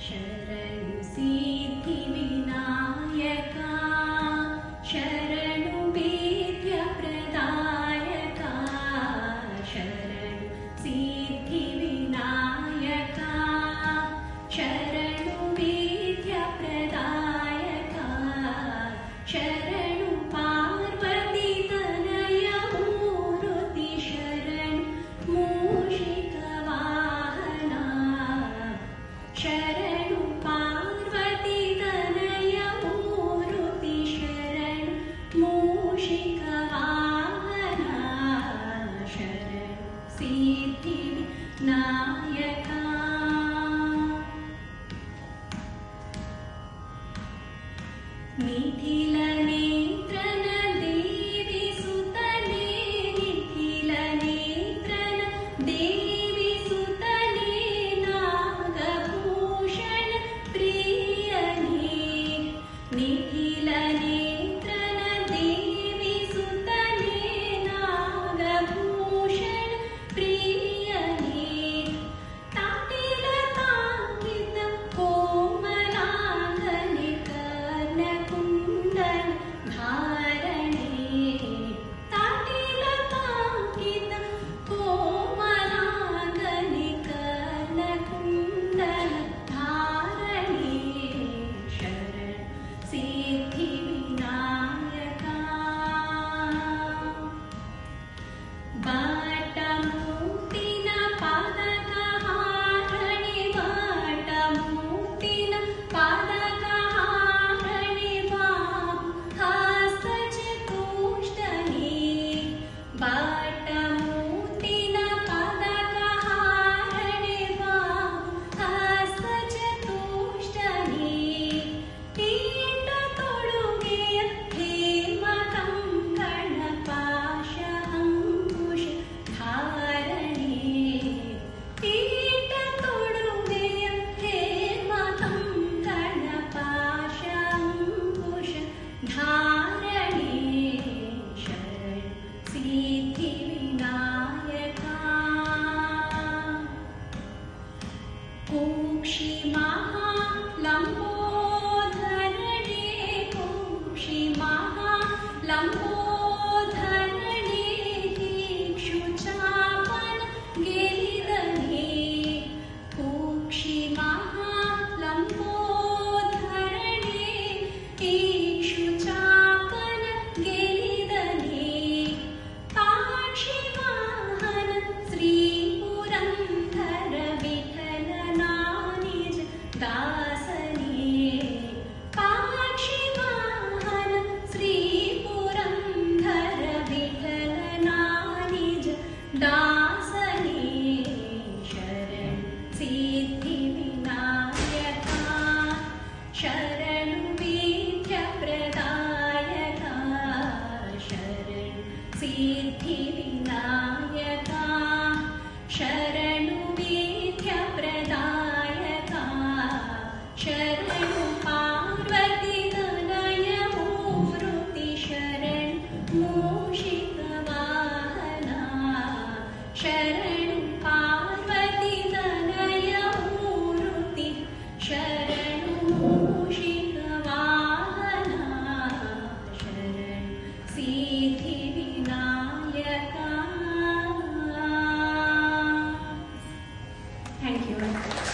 शरणु सिद्धिविनायका शरणु विद्याप्रदायका शरणु सिद्धिविनायका शरणु विद्याप्रदायका शरणु पार्वतीतनय मूर्ति शरणु मूषिकवाहना शरणु पार्वतीतनय मूर्ति शरणु मूषिकवाहना शरणु सिद्धिविनायका निखिलनेत्रन देवी सुतने निखिलनेत्रन देवी सुतने नागभूषण प्रियने निखिलनेत्रन देवी सुतने नागभूषण प्रियने ताटिलताङ्कित कोमलाङ्गने कर्णकुण्डल धारणे ताटिलताङ्कित कोमलाङ्गने कर्णकुण्डल धारणे शरण सिद्धिविनायका बाटमुक्तिन पादकहारणे बाटमुक्तिन पादकहारणे हस्तचतुष्टये बाटमुक्तिन पादकहारणे हस्तचतुष्टये पीठतोडुಗೆಯ ಹೇಮಕಂಕಣಪಾಶಅಂಕುಶ ಧಾರಣೆ ಪೀಠತೊಡುಗೆಯ ಹೇಮಕಂಕಣಪಾಶಅಂಕುಶ ಧಾರಣೆ ಶರಣ ಸಿದ್ಧಿವಿನಾಯಕ ಕೂಕ್ಷಿಮಃ ಲಂಬೋಧರಣೆ ಕೂಕ್ಷಿಮಃ ಲಂಬೋಧರಣೆ ಕ್ಷುಚಾಪನ ಗೆಲಿದನೆ ಕೂಕ್ಷಿಮಃ ಲಂಬೋಧರಣೆ ಕ್ಷುಚಾಪನ ಗೆಲಿದನೆ ಪಾಕ್ಷಿವಾಹನ ಶ್ರೀ ಪುರಂದರ ವಿಠಲನಾ ನಿಜ ದಾಸನೇ ಪಾಕ್ಷಿವಾಹನ ಶ್ರೀ ಪುರಂದರ ವಿಠಲನಾ ನಿಜ ದಾಸನೇ ಶರಣ ಸಿದ್ಧಿವಿನಾಯಕ ಶರಣು ವಿದ್ಯಾಪ್ರದಾಯಕ ಶರಣ ಸಿದ್ಧಿವಿನಾಯಕ ಶರಣು ವಿದ್ಯಾಪ್ರದಾಯಕ ಶರಣು ಪಾರ್ವತೀತನಯ ಮೂರ್ತಿ ಶರಣು ಮೂಷಿಕವಾಹನ ಶರಣು ಪಾರ್ವತೀತನಯ ಮೂರ್ತಿ ಶರಣು ಮೂಷಿಕವಾಹನ ಶರಣು ಸಿದ್ಧಿವಿನಾಯಕ. Thank you.